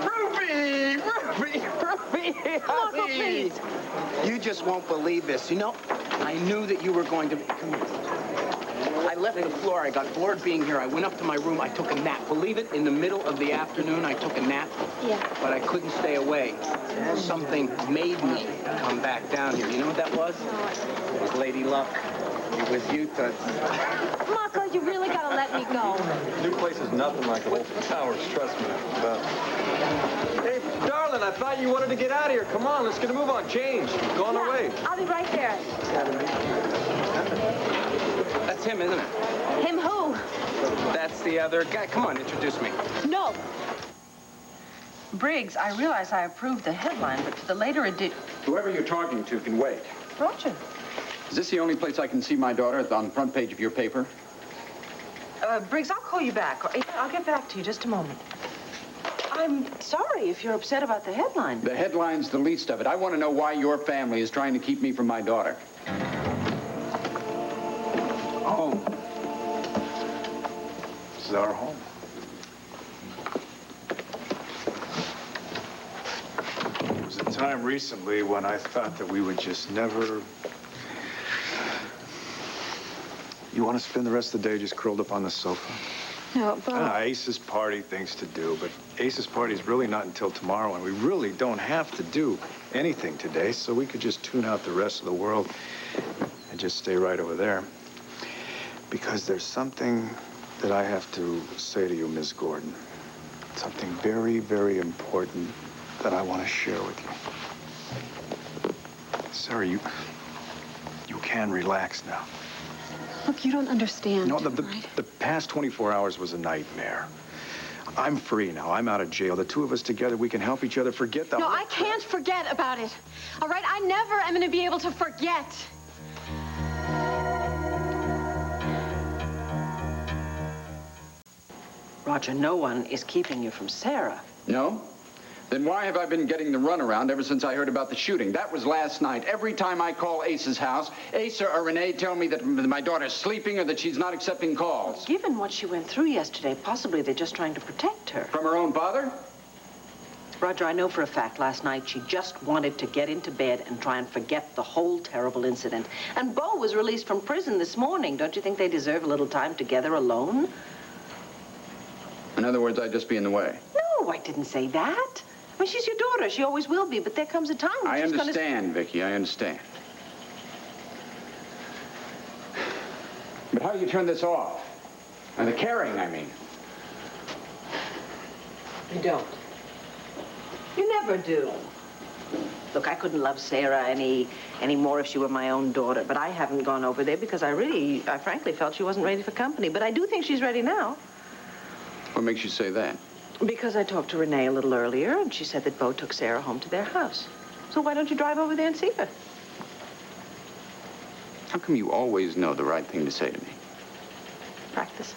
Ruby, Uncle, please. You just won't believe this. You know, I knew that you were going to... Come here. I left the floor. I got bored being here. I went up to my room. I took a nap. Believe it, in the middle of the afternoon, I took a nap. Yeah. But I couldn't stay away. Something made me come back down here. You know what that was? It was Lady Luck. It was you, Toots. Marco, you really gotta let me go. New place is nothing like old towers, trust me. Hey, darling, I thought you wanted to get out of here. Come on, let's get a move on. Change. Go on our way. I'll be right there. That's him, isn't it? Him who? That's the other guy. Come on, introduce me. No. Briggs, I realize I approved the headline, but for the later edition... Whoever you're talking to can wait. Roger. Is this the only place I can see my daughter on the front page of your paper? Briggs, I'll call you back. I'll get back to you just a moment. I'm sorry if you're upset about the headline. The headline's the least of it. I want to know why your family is trying to keep me from my daughter. Home. This is our home. There was a time recently when I thought that we would just never... You want to spend the rest of the day just curled up on the sofa? No, but... Ace's party, things to do, but Ace's party is really not until tomorrow, and we really don't have to do anything today, so we could just tune out the rest of the world and just stay right over there. Because there's something that I have to say to you, Miss Gordon. Something very, very important that I want to share with you. Sarah, you can relax now. Look, you don't understand. No, the past 24 hours was a nightmare. I'm free now. I'm out of jail. The two of us together, we can help each other forget the... No, I can't forget about it. All right? I never am going to be able to forget. Roger, no one is keeping you from Sarah. No? Then why have I been getting the runaround ever since I heard about the shooting? That was last night. Every time I call Ace's house, Ace or Renee tell me that my daughter's sleeping or that she's not accepting calls. Given what she went through yesterday, possibly they're just trying to protect her. From her own father? Roger, I know for a fact last night she just wanted to get into bed and try and forget the whole terrible incident. And Beau was released from prison this morning. Don't you think they deserve a little time together alone? In other words, I'd just be in the way. No, I didn't say that. I mean, she's your daughter. She always will be, but there comes a time when I she's understand, Viki, I understand. But how do you turn this off? And the caring, I mean. You don't. You never do. Look, I couldn't love Sarah any more if she were my own daughter, but I haven't gone over there because I frankly felt she wasn't ready for company. But I do think she's ready now. What makes you say that? Because I talked to Renee a little earlier, and she said that Beau took Sarah home to their house. So why don't you drive over there and see her? How come you always know the right thing to say to me? Practice.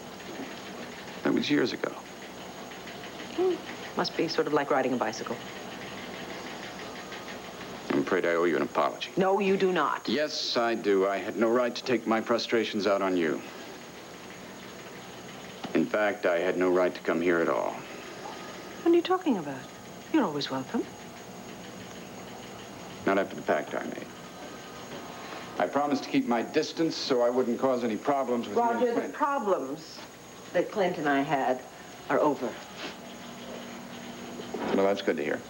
That was years ago. Must be sort of like riding a bicycle. I'm afraid I owe you an apology. No, you do not. Yes, I do. I had no right to take my frustrations out on you. In fact, I had no right to come here at all. What are you talking about? You're always welcome. Not after the pact I made. I promised to keep my distance so I wouldn't cause any problems with you and Roger, the Clint. problems that Clint and I had are over. Well, that's good to hear.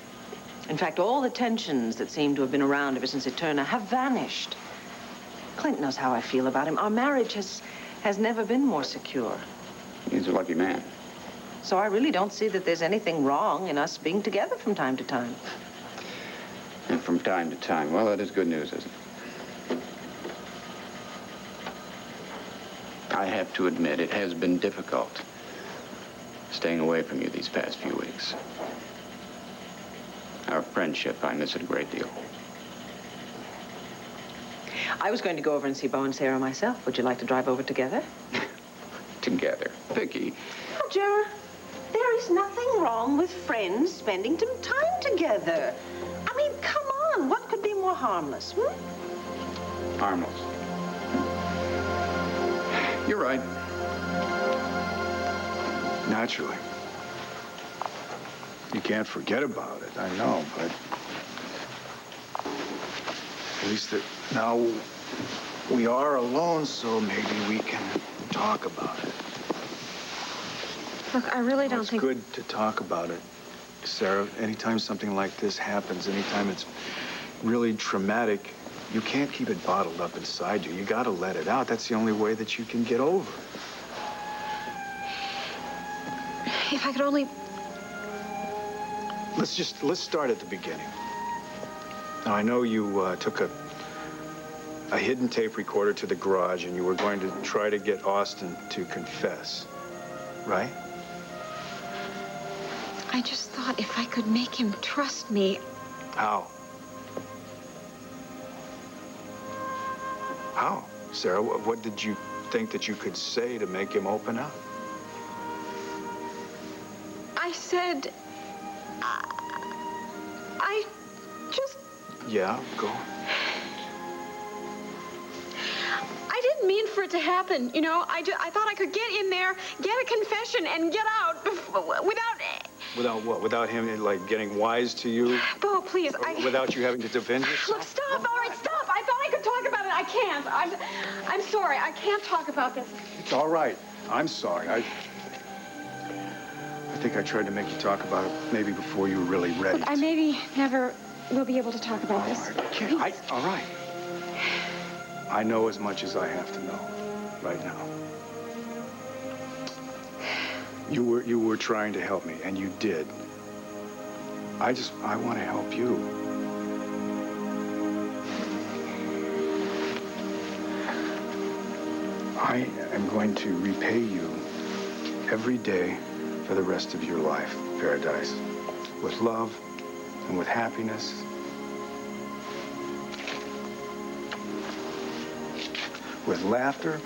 In fact, all the tensions that seem to have been around ever since Eterna have vanished. Clint knows how I feel about him. Our marriage has never been more secure. He's a lucky man. So I really don't see that there's anything wrong in us being together from time to time. And from time to time. Well, that is good news, isn't it? I have to admit, it has been difficult staying away from you these past few weeks. Our friendship, I miss it a great deal. I was going to go over and see Beau and Sarah myself. Would you like to drive over together? Together. Viki. Roger, there is nothing wrong with friends spending some time together. I mean, come on. What could be more harmless, Harmless. You're right. You can't forget about it, I know, but at least now we are alone, so maybe we can talk about it. Look, I really don't think... It's good to talk about it, Sarah. Anytime something like this happens, anytime it's really traumatic, you can't keep it bottled up inside you. You gotta let it out. That's the only way that you can get over it. If I could only... Let's start at the beginning. Now, I know you took a hidden tape recorder to the garage and you were going to try to get Austin to confess, right? I just thought if I could make him trust me... How? How? Sarah, what did you think that you could say to make him open up? I said... I just... Yeah, go on. I didn't mean for it to happen, you know? I thought I could get in there, get a confession, and get out without... Without what? Without him, like, getting wise to you? Bo, please, Without you having to defend yourself? Look, stop, all right, stop. I thought I could talk about it. I can't. I'm sorry. I can't talk about this. It's all right. I'm sorry. I think I tried to make you talk about it maybe before you were really ready. Look, I maybe never will be able to talk about this. All right. I know as much as I have to know right now. You were trying to help me, and you did. I want to help you. I am going to repay you every day for the rest of your life, Paradise, with love and with happiness. With laughter.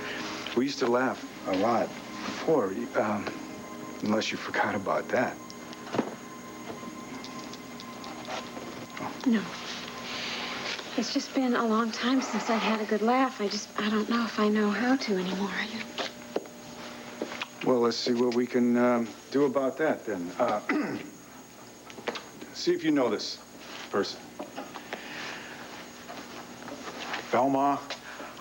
We used to laugh a lot before, unless you forgot about that. No. It's just been a long time since I've had a good laugh. I don't know if I know how to anymore. Well, let's see what we can do about that, then. See if you know this person. Velma,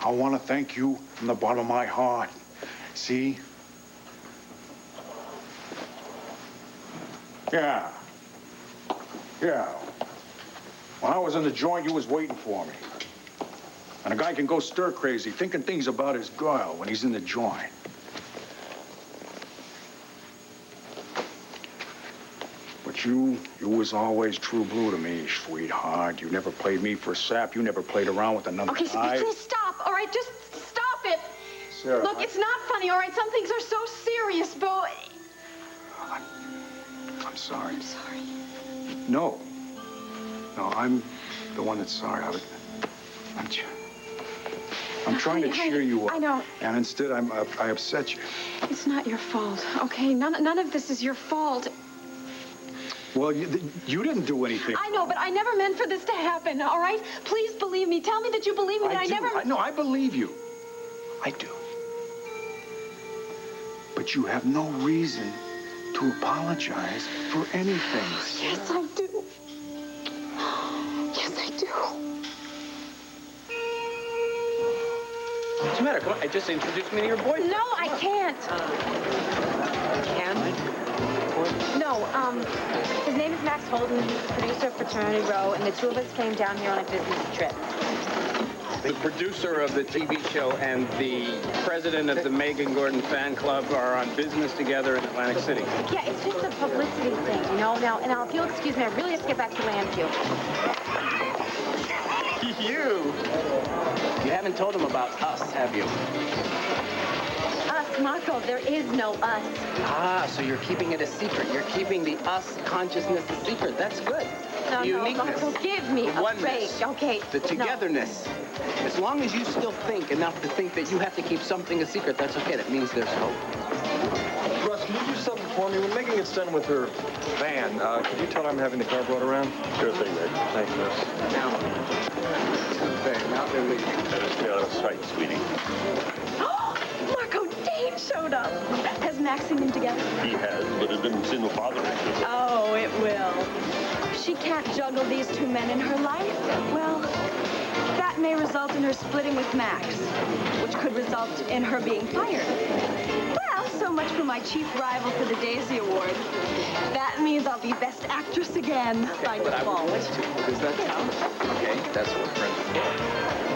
I want to thank you from the bottom of my heart. See? Yeah. When I was in the joint, you was waiting for me. And a guy can go stir crazy, thinking things about his girl when he's in the joint. But you was always true blue to me, sweetheart. You never played me for sap. You never played around with another Okay, guy. so please stop, all right? Just stop it. Sarah, Look, it's not funny, all right? Some things are so serious, Bo. I'm sorry. I'm sorry. No, I'm the one that's sorry. I'm trying to cheer you up. I know. And instead, I upset you. It's not your fault, okay? None of this is your fault. Well, you didn't do anything. I know, but I never meant for this to happen, all right? Please believe me. Tell me that you believe me. I do. Never... No, I believe you. I do. But you have no reason to apologize for anything. Yes, I do. Yes, I do. What's the matter? Come on, just introduce me to your boyfriend. No, I can't. No, his name is Max Holden. He's the producer of Fraternity Row, and the two of us came down here on a business trip. The producer of the TV show and the president of the Megan Gordon fan club are on business together in Atlantic City. Yeah, it's just a publicity thing, you know? Now, if you'll excuse me, I really have to get back to Landview. You haven't told him about us, have you? Us, Marco, there is no us. Ah, so you're keeping it a secret. You're keeping the us consciousness a secret. That's good. No, The uniqueness. Marco, give me The a oneness. break, okay? The togetherness. As long as you still think enough to think that you have to keep something a secret, that's okay. That means there's hope. Russ, can you do something for me? When Megan gets done with her van, could you tell her I'm having the car brought around? Sure thing, Rick. Thanks, Russ. Now they're leaving. Let us get out of sight, sweetie. Marco, danger! showed up. Has Max seen him together? He has, but it didn't seem to bother him. Oh, it will. She can't juggle these two men in her life. Well, that may result in her splitting with Max, which could result in her being fired. Well, so much for my chief rival for the Daisy Award. That means I'll be Best Actress again by default. Is that, okay, that's what friends are for.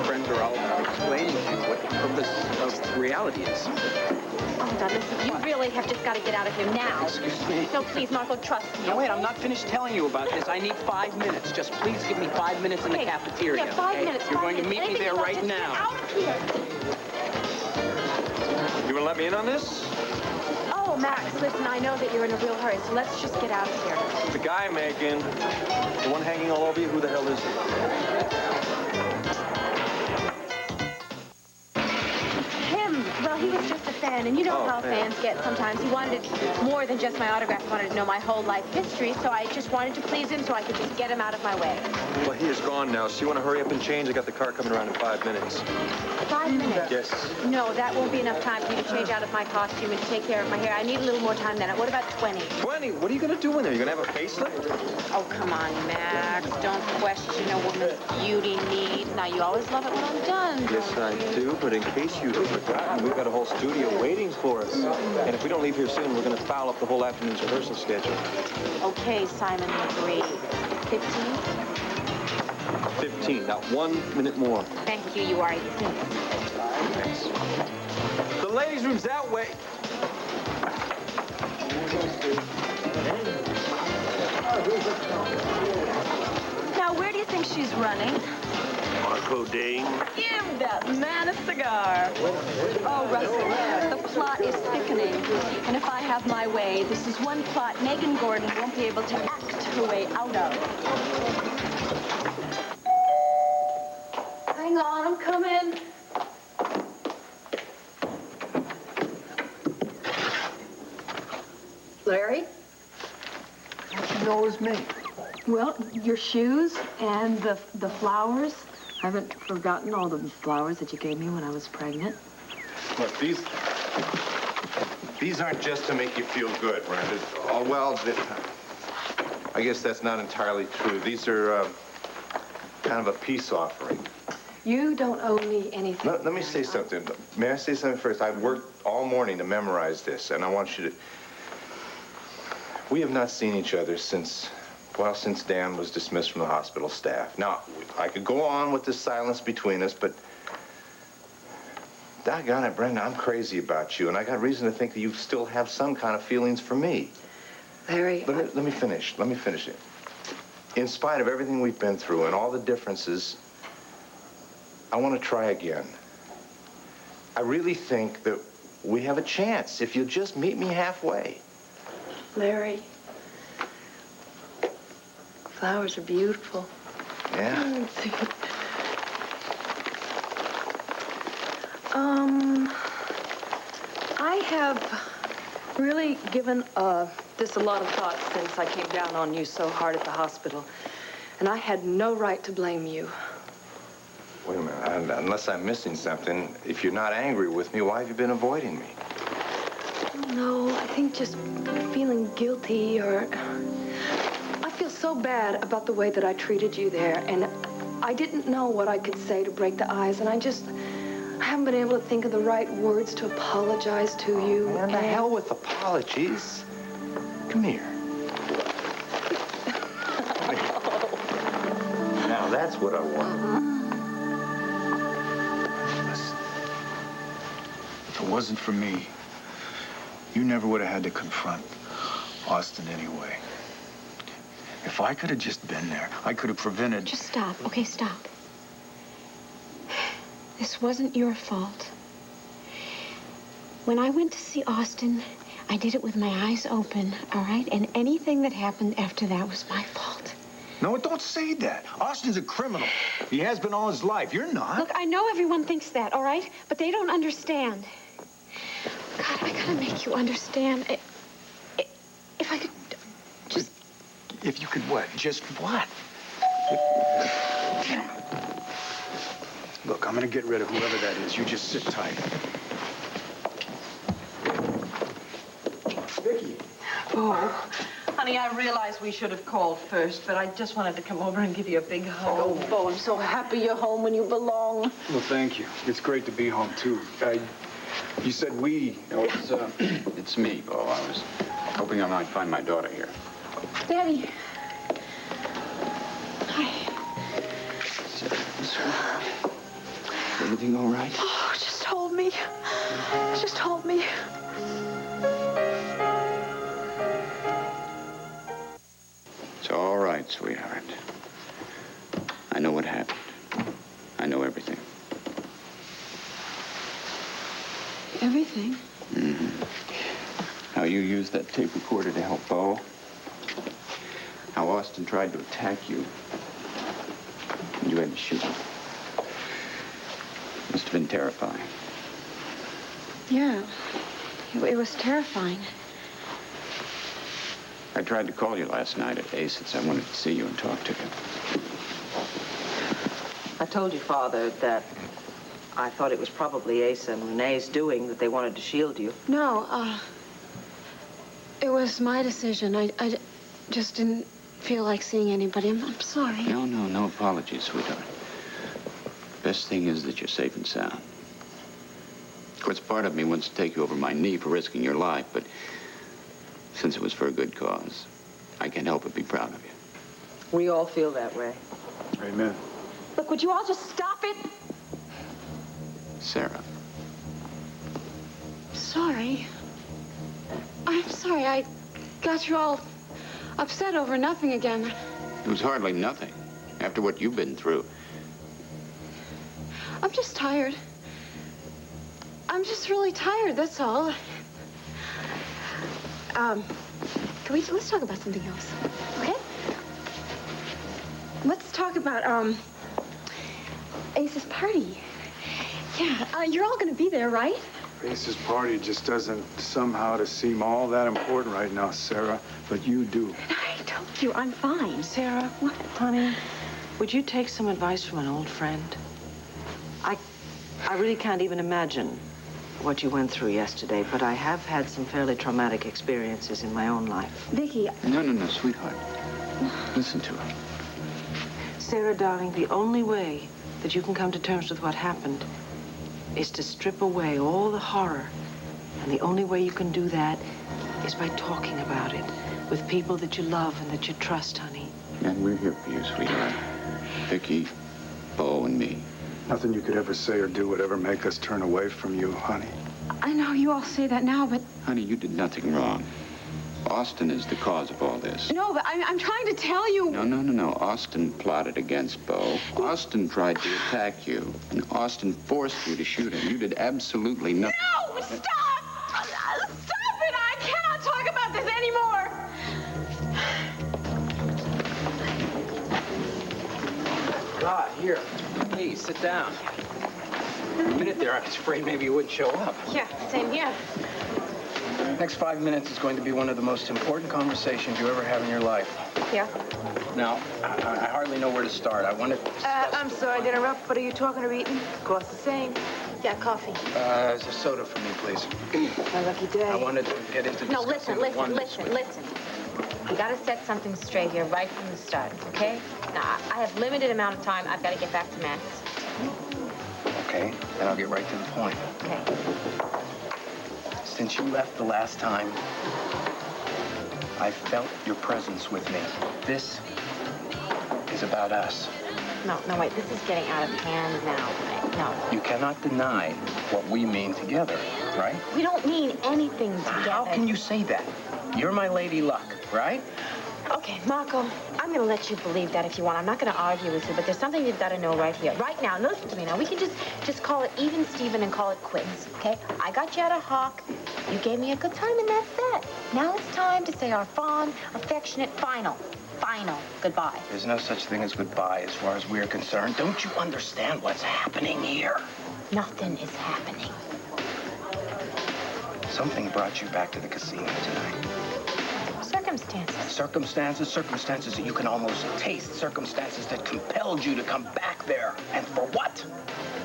Friends are all about explaining to you what the purpose of reality is. Oh, Douglas, you really have just got to get out of here now. Excuse me? No, please, Marco, trust me. No, wait, I'm not finished telling you about this. I need 5 minutes. Just please give me 5 minutes in the cafeteria. Yeah, 5 minutes. You're going to meet me there right Get now. out of here. You want to let me in on this? Oh, Max, listen, I know that you're in a real hurry, so let's just get out of here. The guy, Megan. The one hanging all over you, who the hell is he? Him. Well, he was just a fan, and you know how fans get sometimes. He wanted more than just my autograph. He wanted to know my whole life history, so I just wanted to please him so I could just get him out of my way. Well, he is gone now, so you want to hurry up and change? I got the car coming around in 5 minutes. 5 minutes? Yes. No, that won't be enough time for you to change out of my costume and to take care of my hair. I need a little more time than that. What about 20? 20? What are you going to do in there? You going to have a facelift? Oh, come on, Max. Don't question a woman's beauty needs. Now, you always love it when I'm done. Yes, I do, but in case you've forgotten, we've got a whole studio waiting for us. And if we don't leave here soon, we're going to foul up the whole afternoon's rehearsal schedule. Okay, Simon McGree. 15? 15. Now, 1 minute more. Thank you. You are a king. Thanks. The ladies' room's that way. Now, where do you think she's running? Marco Dane. Give that man a cigar. Oh, Russell, the plot is thickening. And if I have my way, this is one plot Megan Gordon won't be able to act her way out of. Hang on, I'm coming. Larry? How'd you know it was me? Well, your shoes and the flowers. I haven't forgotten all the flowers that you gave me when I was pregnant. Look, these aren't just to make you feel good, Brenda. Oh, well, I guess that's not entirely true. These are kind of a peace offering. You don't owe me anything. Let me say something. May I say something first? I've worked all morning to memorize this, and I want you to... We have not seen each other since Dan was dismissed from the hospital staff. Now, I could go on with this silence between us, but... Doggone it, Brenda, I'm crazy about you, and I got reason to think that you still have some kind of feelings for me. Larry... Let me finish. Let me finish it. In spite of everything we've been through and all the differences, I want to try again. I really think that we have a chance if you'll just meet me halfway. Larry... Flowers are beautiful. Yeah? I have really given this a lot of thought since I came down on you so hard at the hospital. And I had no right to blame you. Wait a minute. Unless I'm missing something, if you're not angry with me, why have you been avoiding me? No, I think just feeling guilty or... I feel so bad about the way that I treated you there, and I didn't know what I could say to break the ice, and I haven't been able to think of the right words to apologize to you. Man, the hell with apologies. Come here. Now, that's what I want. Listen, if it wasn't for me, you never would have had to confront Austin anyway. If I could have just been there, I could have prevented... Just stop. Okay, stop. This wasn't your fault. When I went to see Austin, I did it with my eyes open, all right? And anything that happened after that was my fault. No, don't say that. Austin's a criminal. He has been all his life. You're not. Look, I know everyone thinks that, all right? But they don't understand. God, I gotta make you understand. If I could just... If you could what? Just what? Look, I'm gonna get rid of whoever that is. You just sit tight. Oh, honey, I realize we should have called first, but I just wanted to come over and give you a big hug. Oh, Bo, I'm so happy you're home when you belong. Well, thank you. It's great to be home, too. You said we. No, it's me, Bo. I was hoping I might find my daughter here. Daddy. Hi. Everything all right? Oh, just hold me. Just hold me. It's all right, sweetheart. I know what happened. I know everything. Everything? Mm-hmm. How you used that tape recorder to help Bo. How Austin tried to attack you. And you had to shoot him. Must have been terrifying. Yeah. It was terrifying. I tried to call you last night at Ace's. I wanted to see you and talk to you. I told you, Father, that I thought it was probably Ace and Renee's doing, that they wanted to shield you. No, it was my decision. I just didn't feel like seeing anybody. I'm sorry. No apologies, sweetheart. Best thing is that you're safe and sound. Of course, part of me wants to take you over my knee for risking your life, but since it was for a good cause, I can't help but be proud of you. We all feel that way. Amen. Look, would you all just stop it? Sarah. Sorry. I'm sorry. I got you all upset over nothing again. It was hardly nothing. After what you've been through. I'm just tired. I'm just really tired, that's all. Let's talk about something else, okay? Let's talk about, Ace's party. Yeah, you're all gonna be there, right? Ace's party just doesn't somehow seem all that important right now, Sarah, but you do. I told you, I'm fine. Sarah, what, honey? Would you take some advice from an old friend? I really can't even imagine what you went through yesterday, but I have had some fairly traumatic experiences in my own life. Viki. No, sweetheart. Listen to her. Sarah, darling, the only way that you can come to terms with what happened is to strip away all the horror. And the only way you can do that is by talking about it with people that you love and that you trust, honey. And we're here for you, sweetheart. Viki, Bo, and me. Nothing you could ever say or do would ever make us turn away from you, honey. I know you all say that now, but... Honey, you did nothing wrong. Austin is the cause of all this. No, but I'm trying to tell you... No. Austin plotted against Bo. Austin tried to attack you, and Austin forced you to shoot him. You did absolutely nothing. No! Stop! Stop it! I cannot talk about this anymore! God, here. Please, sit down. A minute there, I was afraid maybe you wouldn't show up. Yeah, same here. Next 5 minutes is going to be one of the most important conversations you ever have in your life. Yeah. Now, I hardly know where to start. I wanted to discuss... I'm sorry to interrupt, but are you talking or eating? Cost the same. Yeah, coffee. There's a soda for me, please. My lucky day. I wanted to get into No, discussing listen. We gotta set something straight here right from the start, okay? Now, I have limited amount of time. I've got to get back to Max. Okay, then I'll get right to the point. Okay. Since you left the last time, I felt your presence with me. This is about us. No, wait. This is getting out of hand now. No. You cannot deny what we mean together, right? We don't mean anything together. How can you say that? You're my lady luck, right? Okay, Marco, I'm going to let you believe that if you want. I'm not going to argue with you, but there's something you've got to know right here. Right now, listen to me now. We can just call it even Steven and call it quits, okay? I got you out of Hawk. You gave me a good time, and that's that. Now it's time to say our fond, affectionate, final goodbye. There's no such thing as goodbye as far as we're concerned. Don't you understand what's happening here? Nothing is happening. Something brought you back to the casino tonight. Second circumstances. Circumstances that you can almost taste. Circumstances that compelled you to come back there. And for what?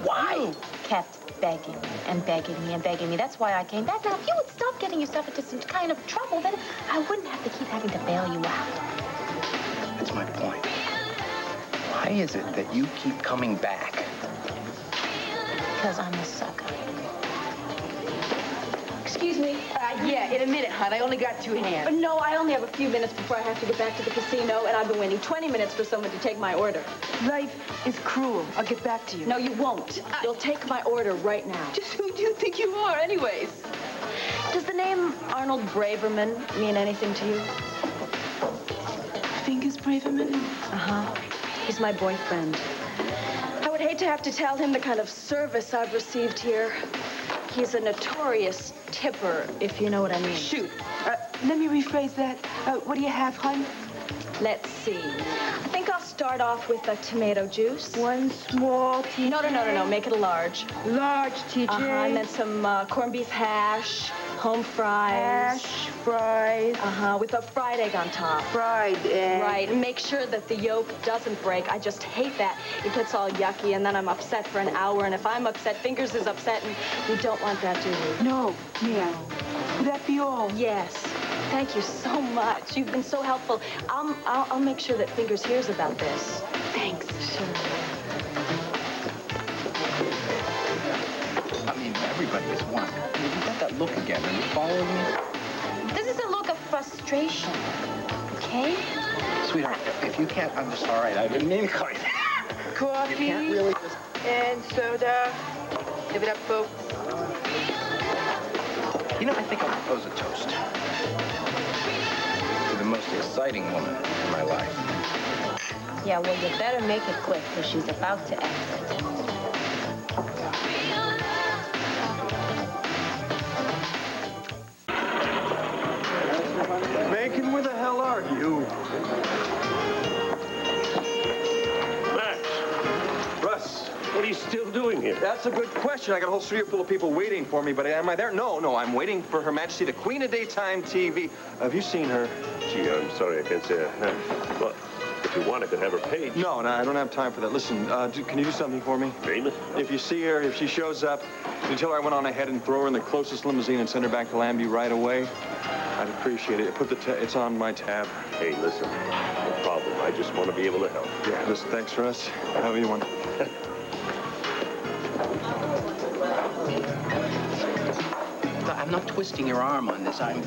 Why? You kept begging me and begging me and begging me. That's why I came back. Now, if you would stop getting yourself into some kind of trouble, then I wouldn't have to keep having to bail you out. That's my point. Why is it that you keep coming back? Because I'm a sucker. Excuse me. Yeah, in a minute, hon. I only got 2 hands. No, I only have a few minutes before I have to get back to the casino, and I've been waiting 20 minutes for someone to take my order. Life is cruel. I'll get back to you. No, you won't. You'll take my order right now. Just who do you think you are, anyways? Does the name Arnold Braverman mean anything to you? Fingers Braverman? Uh-huh. He's my boyfriend. I would hate to have to tell him the kind of service I've received here. He's a notorious tipper, if you know what I mean. Shoot. Let me rephrase that. What do you have, hon? Let's see. I think I'll start off with a tomato juice. 1 small TJ. No. Make it a large. Large TJ. Uh-huh. And then some corned beef hash, home fries. Hash, fries. Uh-huh. With a fried egg on top. Fried egg. Right. And make sure that the yolk doesn't break. I just hate that. It gets all yucky, and then I'm upset for an hour. And if I'm upset, Fingers is upset, and we don't want that, do we? No, ma'am. Would that be all? Yes. Thank you so much. You've been so helpful. I'll make sure that Fingers hears about this. Thanks. Sure. I mean, everybody is one. You got that look again. Are you following me? This is a look of frustration, okay? Sweetheart, if you can't, I'm just all right. I didn't mean to call you. Coffee. You can't really just... And soda. Give it up, folks. You know, I think I'll propose a toast to the most exciting woman in my life. Yeah, well, you better make it quick, because she's about to exit. Macon, where the hell are you? Max, Russ. what are you still doing here? That's a good question. I got a whole studio full of people waiting for me, but am I there? No, I'm waiting for Her Majesty, the Queen of Daytime TV. Have you seen her? Gee, I'm sorry, I can't say I have. But if you want, I could have her page. No, I don't have time for that. Listen, can you do something for me? Famous? If you see her, if she shows up, can you tell her I went on ahead and throw her in the closest limousine and send her back to Lambie right away? I'd appreciate it. It's on my tab. Hey, listen, no problem. I just want to be able to help. Yeah, listen, thanks, Russ. However you want. I'm not twisting your arm on this. I'm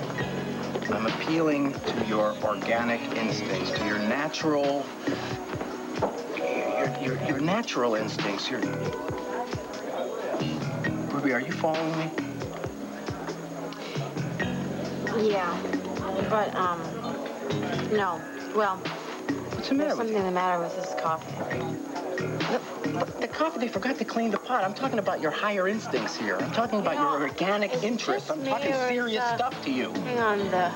appealing to your organic instincts, to your natural, your natural instincts. Ruby, are you following me? Yeah, but, no. Well, What's the matter there's with something the matter with this coffee. The coffee, they forgot to clean the pot. I'm talking about your higher instincts here. I'm talking about your organic interests. I'm talking serious stuff to you. Hang on, the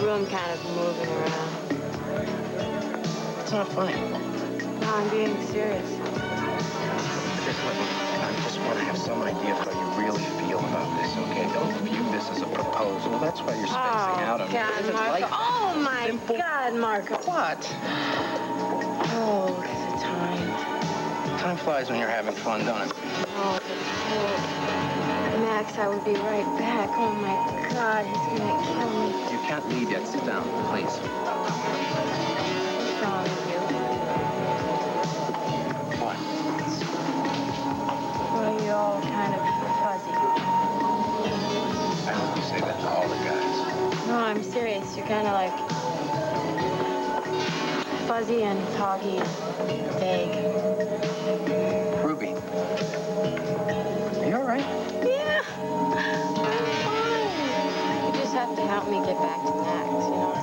room kind of moving around. It's not funny. No, I'm being serious. I just want to have some idea of how you really feel about this, okay? Don't view this as a proposal. That's why you're spacing out on me. God, This is Marco. like Oh, my simple... God, Marco. What? Oh, look at the time. Time flies when you're having fun, don't it? Oh, Max, I will be right back. Oh, my God, he's gonna kill me. You can't leave yet. Sit down, please. What's wrong with you? What? Well, you're all kind of fuzzy. I hope you say that to all the guys. No, I'm serious. You're kind of like fuzzy and foggy and vague. Ruby. Are you all right? Yeah. I'm fine. You just have to help me get back to Max, you know?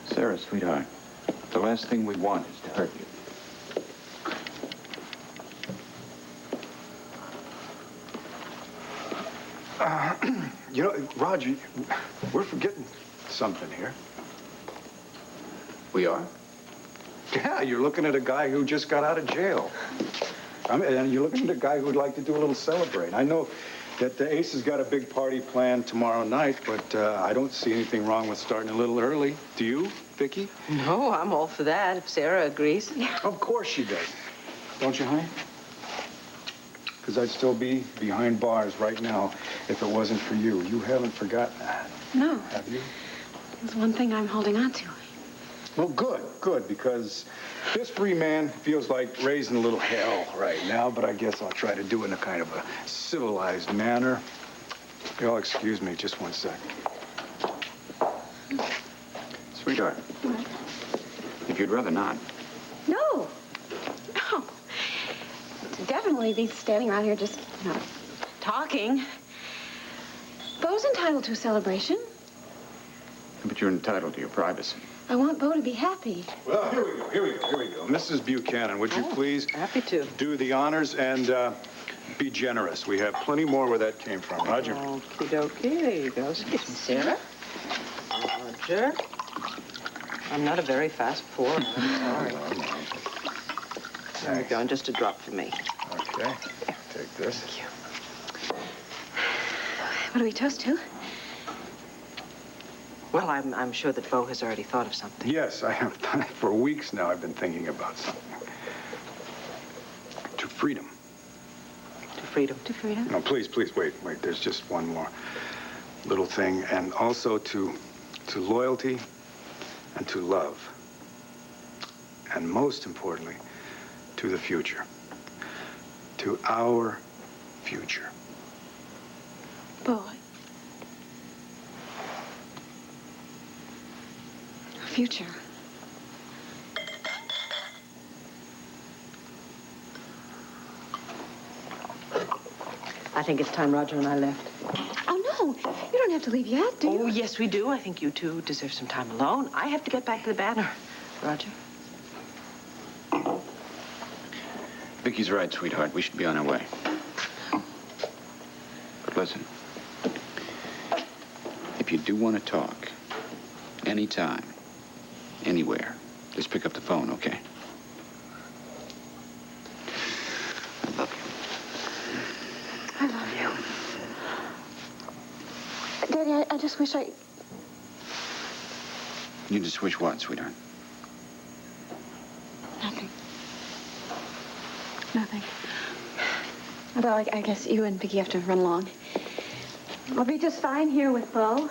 Sarah, sweetheart, the last thing we want is to hurt you. You know, Roger, we're forgetting something here. We are? Yeah, you're looking at a guy who just got out of jail. And you're looking at a guy who'd like to do a little celebrate. I know that the Ace has got a big party planned tomorrow night, but I don't see anything wrong with starting a little early. Do you, Viki? No, I'm all for that, if Sarah agrees. Of course she does. Don't you, honey? Because I'd still be behind bars right now if it wasn't for you. You haven't forgotten that. No. Have you? There's one thing I'm holding on to. Well, good, because this free man feels like raising a little hell right now, but I guess I'll try to do it in a kind of a civilized manner. You'll excuse me just one sec. Sweetheart, if you'd rather not. No. No. To definitely be standing around here just, talking. Bo's entitled to a celebration. But you're entitled to your privacy. I want Bo to be happy. Well, here we go. Mrs. Buchanan, would you please Happy to. do the honors and be generous? We have plenty more where that came from. Roger. Okie dokie. There you go. Excuse me, Sarah. Roger. I'm not a very fast pour. I'm sorry. There you go. And just a drop for me. Okay. Take this. Thank you. What do we toast to? Well, I'm sure that Bo has already thought of something. Yes, I have done it for weeks now. I've been thinking about something. To freedom. To freedom. To freedom. No, please, wait. There's just one more little thing. And also to loyalty and to love. And most importantly, to the future. To our future. Bo. Future. I think it's time Roger and I left. Oh, no. You don't have to leave yet, do you? Oh, yes, we do. I think you two deserve some time alone. I have to get back to the banner. Roger? Vicky's right, sweetheart. We should be on our way. But listen. If you do want to talk, anytime, anywhere, just pick up the phone, okay? I love you. I love you. Daddy, I just wish I... You just wish what, sweetheart? Nothing. Nothing. Although I guess you and Viki have to run along. I'll be just fine here with Bo.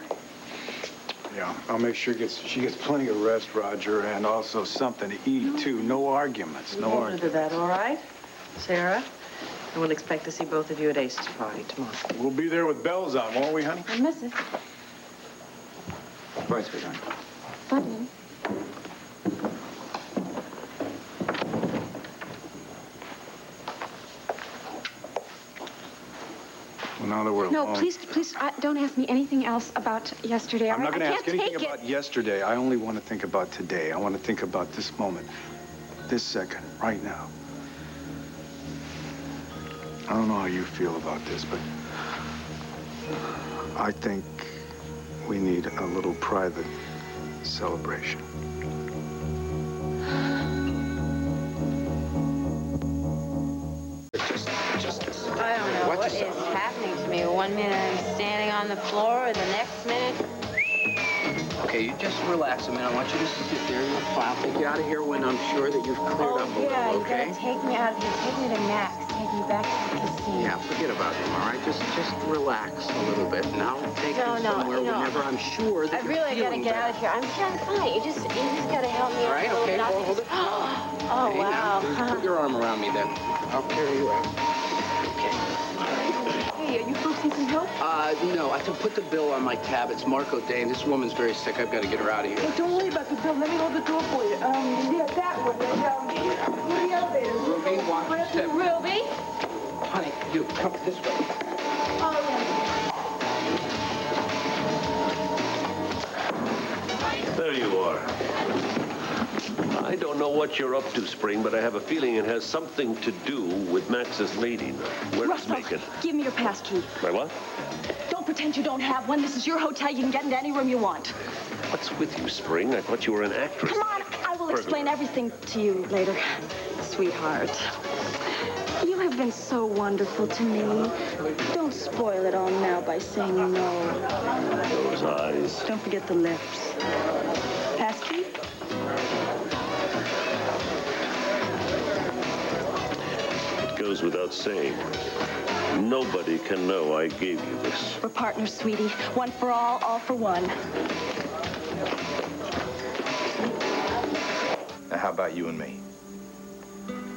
Yeah, I'll make sure she gets plenty of rest, Roger, and also something to eat, too. No arguments, no arguments. Is that all right? Sarah? I will expect to see both of you at Ace's party tomorrow. We'll be there with bells on, won't we, honey? I miss it. Bye, sweetheart. Bye, Daddy. Well, now that we're No, alone. please, don't ask me anything else about yesterday. I'm not going to ask anything take it. about yesterday. I only want to think about today. I want to think about this moment, this second, right now. I don't know how you feel about this, but I think we need a little private celebration. I don't know what is happening to me. 1 minute I'm standing on the floor, and the next minute... Okay, you just relax a minute. I want you to sit there. You're fine. I'll take you out of here when I'm sure that you've cleared up a little, yeah, okay? you gotta take me out of here. Take me to Max. Take me back to the casino. Yeah, forget about him, all right? Just relax a little bit. Now take you somewhere whenever I'm sure that I really gotta get out of here. I'm fine. You just gotta help me All right, out. okay, hold it. Oh, Okay, wow. now, put your arm around me then. I'll carry you out. Hey, are you folks need some help? No, I can put the bill on my tab. It's Marco Dane. This woman's very sick. I've got to get her out of here. Hey, don't worry about the bill. Let me hold the door for you. Yeah, that one. Where the elevator? Ruby, watch your step. Ruby? Honey, you, come this way. Oh, There you are. I don't know what you're up to, Spring, but I have a feeling it has something to do with Max's lady. Where's Russell, Macon? give me your pass key. My what? Don't pretend you don't have one. This is your hotel. You can get into any room you want. What's with you, Spring? I thought you were an actress. Come on, I will explain everything to you later. Sweetheart, you have been so wonderful to me. Don't spoil it all now by saying no. Those eyes. Don't forget the lips. Pass key? It goes without saying. Nobody can know I gave you this. We're partners, sweetie. One for all for one. Now, how about you and me?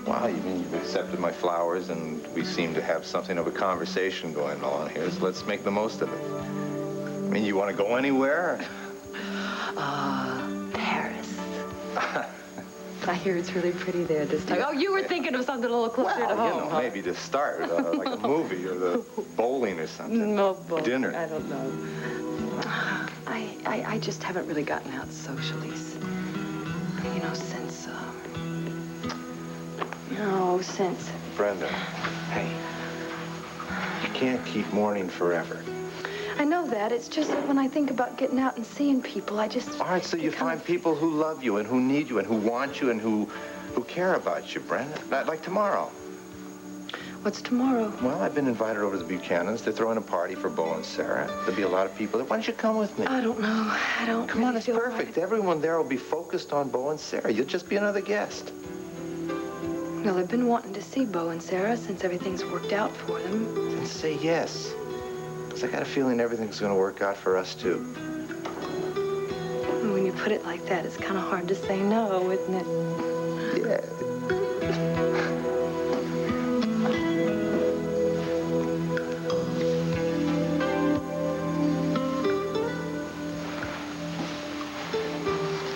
Wow, you mean you've accepted my flowers and we seem to have something of a conversation going on here, so let's make the most of it. I mean, you want to go anywhere? Paris. I hear it's really pretty there this time. Oh, you were thinking of something a little closer to home. You know, maybe to start, like a movie or the bowling or something. No, bowling. Dinner. I don't know. I just haven't really gotten out socially. You know, since... Brenda, hey, you can't keep mourning forever. I know that. It's just that when I think about getting out and seeing people, I just... All right, so you find people who love you and who need you and who want you and who care about you, Brenda. Like tomorrow. What's tomorrow? Well, I've been invited over to the Buchanans. They're throwing a party for Bo and Sarah. There'll be a lot of people there. Why don't you come with me? I don't know. I don't Come on, really it's feel perfect. Everyone there will be focused on Bo and Sarah. You'll just be another guest. Well, I've been wanting to see Bo and Sarah since everything's worked out for them. Then say yes. Because I got a feeling everything's going to work out for us, too. When you put it like that, it's kind of hard to say no, isn't it? Yeah.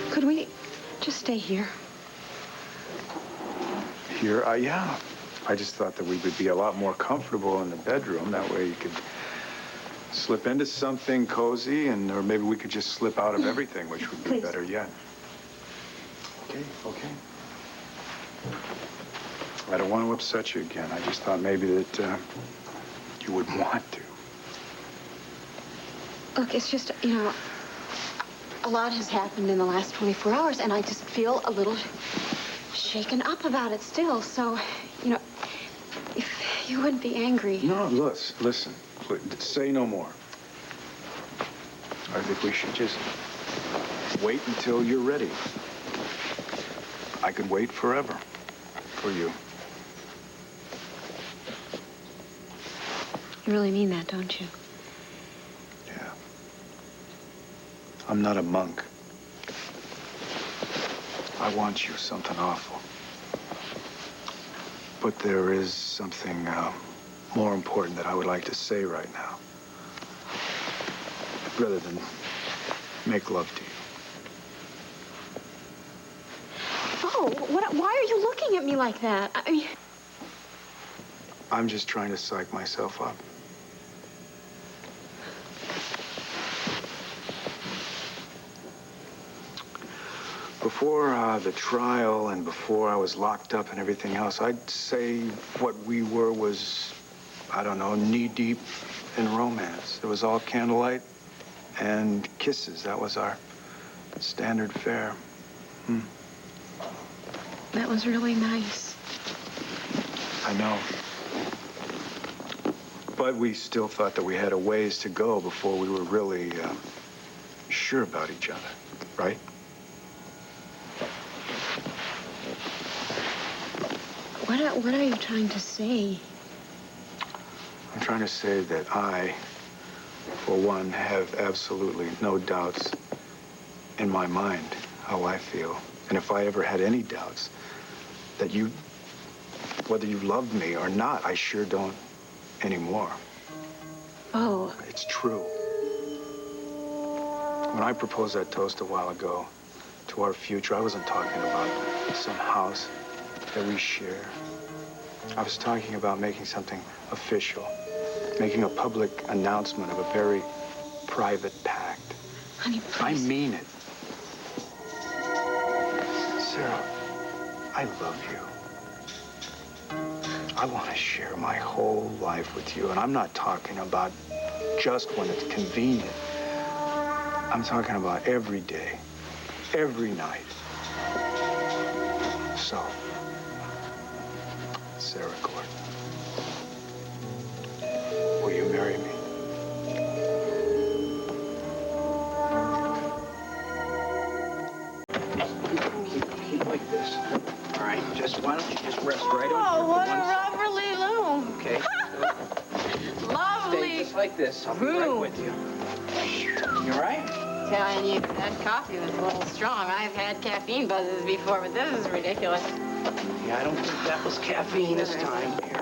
Could we just stay here? Here, yeah. I just thought that we would be a lot more comfortable in the bedroom. That way you could slip into something cozy, or maybe we could just slip out of everything, which would be better yet. Okay. I don't want to upset you again. I just thought maybe that you would want to. Look, it's just, you know, a lot has happened in the last 24 hours, and I just feel a little shaken up about it still. So, you know, if you wouldn't be angry. No, listen. Say no more. I think we should just wait until you're ready. I could wait forever for you. You really mean that, don't you? Yeah. I'm not a monk. I want you something awful. But there is something more important that I would like to say right now. Rather than make love to you. Oh, why are you looking at me like that? I mean... I'm just trying to psych myself up. Before the trial and before I was locked up and everything else, I'd say what we were was, I don't know, knee-deep in romance. It was all candlelight and kisses. That was our standard fare. That was really nice. I know. But we still thought that we had a ways to go before we were really sure about each other, right? What are you trying to say? I'm trying to say that I, for one, have absolutely no doubts in my mind how I feel. And if I ever had any doubts that you, whether you loved me or not, I sure don't anymore. Oh. It's true. When I proposed that toast a while ago to our future, I wasn't talking about some house that we share. I was talking about making something official, making a public announcement of a very private pact. Honey, please. I mean it. Sarah, Sarah, I love you. I want to share my whole life with you, and I'm not talking about just when it's convenient. I'm talking about every day, every night. So, Sarah Gordon, will you marry me? Keep like this. All right, why don't you just rest right over here Oh, for what one a second. lovely room. Okay. Lovely. Stay just like this. I'll be right with you. You all right? Telling you, that coffee was a little strong. I've had caffeine buzzes before, but this is ridiculous. Yeah, I don't think that was caffeine this time. Here.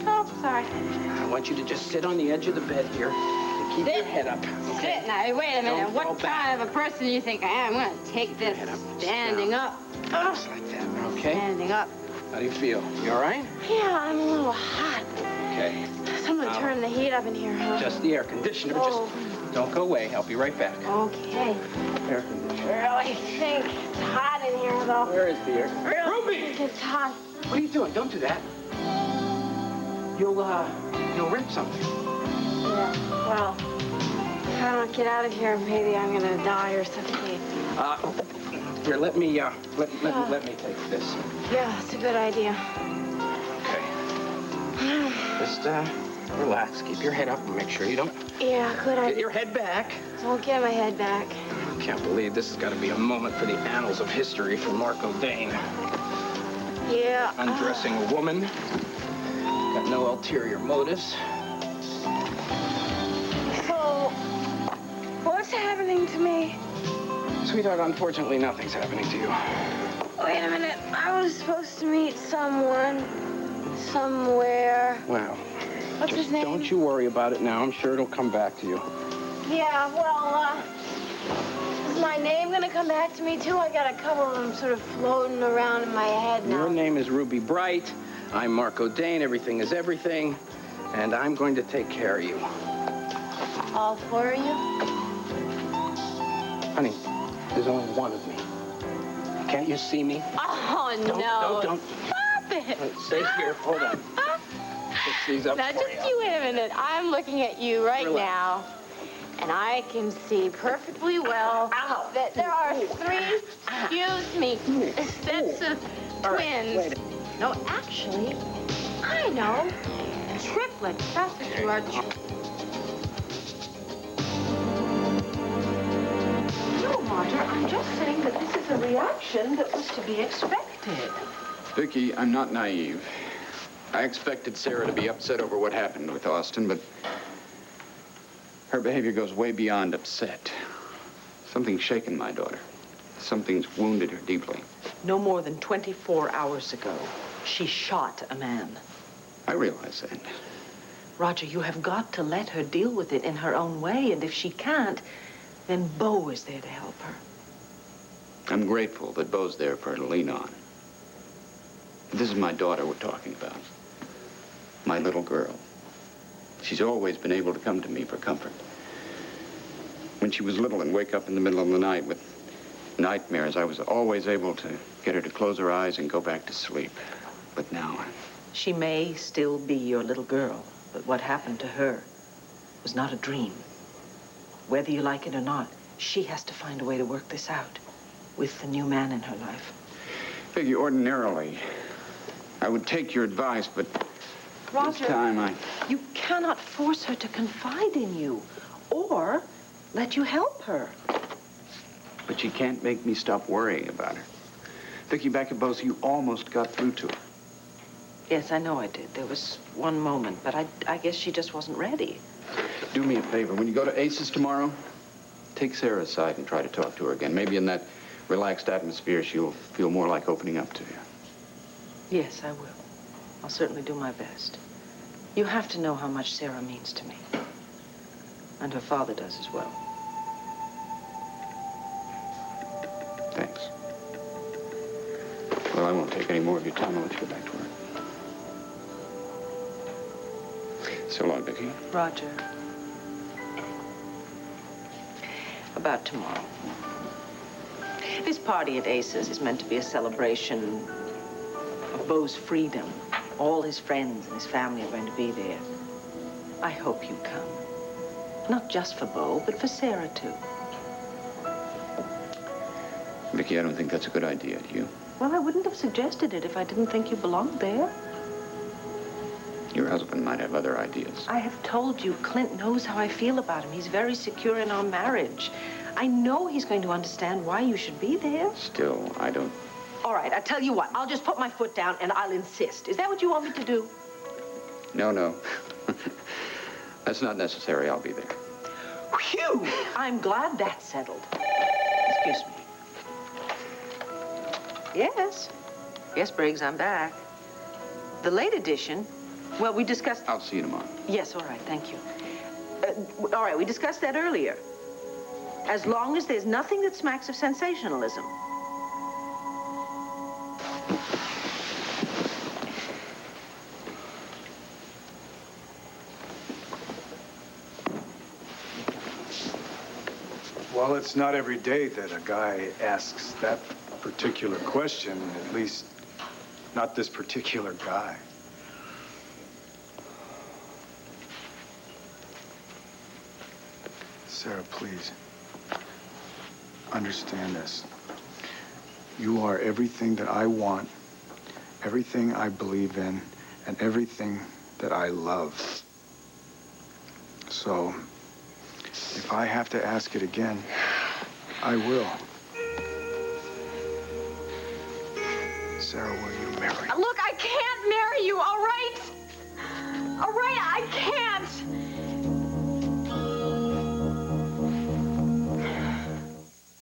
Oh, sorry. I want you to just sit on the edge of the bed here and keep your head up. Sit now. Wait a minute. Don't fall What back. kind of a person do you think I am? I'm going to take this standing up. Just like that, okay? Standing up. How do you feel? You all right? Yeah, I'm a little hot. Okay. Someone turn the heat up in here, huh? Just the air conditioner. Oh. Just don't go away. I'll be right back. Okay. Air conditioner. I really think it's hot in here, though. Where is the air? Really think it's hot. What are you doing? Don't do that. You'll rip something. Yeah, well, if I don't get out of here, maybe I'm going to die or suffocate. Here, let me take this. Yeah, it's a good idea. Okay. Just, relax. Keep your head up and make sure you don't Yeah, good get idea. your head back. Won't get my head back. I can't believe this has got to be a moment for the annals of history for Marco Dane. Yeah. Undressing a woman. Got no ulterior motives. So, what's happening to me? Sweetheart, unfortunately, nothing's happening to you. Wait a minute. I was supposed to meet someone somewhere. Well, What's his name? don't you worry about it now. I'm sure it'll come back to you. Yeah, well, is my name gonna come back to me too? I got a couple of them sort of floating around in my head now. Your name is Ruby Bright. I'm Marco Dane. Everything is everything. And I'm going to take care of you. All four of you? Honey, there's only one of me. Can't you see me? Oh, no. Don't. Stop it. Stay here. Hold on. Fix these up Now, for just you wait a minute. I'm looking at you right Relax. now, and I can see perfectly well that there are three, sets of twins. No, actually, I know. Triplets. That's what you are. No, Roger, I'm just saying that this is a reaction that was to be expected. Viki, I'm not naive. I expected Sarah to be upset over what happened with Austin, but her behavior goes way beyond upset. Something's shaken my daughter. Something's wounded her deeply. No more than 24 hours ago, she shot a man. I realize that. Roger, you have got to let her deal with it in her own way, and if she can't, then Bo is there to help her. I'm grateful that Bo's there for her to lean on. This is my daughter we're talking about. My little girl. She's always been able to come to me for comfort. When she was little and wake up in the middle of the night with nightmares, I was always able to get her to close her eyes and go back to sleep. But now... She may still be your little girl, but what happened to her was not a dream. Whether you like it or not, she has to find a way to work this out with the new man in her life. Viki, ordinarily, I would take your advice, but Roger, this time you cannot force her to confide in you or let you help her. But she can't make me stop worrying about her. Viki, back at Bo's, you almost got through to her. Yes, I know I did. There was one moment, but I guess she just wasn't ready. Do me a favor. When you go to Ace's tomorrow, take Sarah aside and try to talk to her again. Maybe in that relaxed atmosphere, she'll feel more like opening up to you. Yes, I will. I'll certainly do my best. You have to know how much Sarah means to me. And her father does as well. Thanks. Well, I won't take any more of your time. I'll let you go back to work. So long, Viki. Roger. About tomorrow. This party at Ace's is meant to be a celebration of Beau's freedom. All his friends and his family are going to be there. I hope you come. Not just for Beau, but for Sarah, too. Viki, I don't think that's a good idea, do you? Well, I wouldn't have suggested it if I didn't think you belonged there. Your husband might have other ideas. I have told you, Clint knows how I feel about him. He's very secure in our marriage. I know he's going to understand why you should be there. Still, I don't... All right, I tell you what. I'll just put my foot down and I'll insist. Is that what you want me to do? No. That's not necessary. I'll be there. Phew! I'm glad that's settled. Excuse me. Yes. Yes, Briggs, I'm back. The late edition, well, we discussed... I'll see you tomorrow. Yes, all right, thank you. All right, we discussed that earlier. As long as there's nothing that smacks of sensationalism. Well, it's not every day that a guy asks that particular question, at least not this particular guy. Sarah, please, understand this. You are everything that I want, everything I believe in, and everything that I love. So, if I have to ask it again, I will. Sarah, will you marry me? Look, I can't marry you, all right?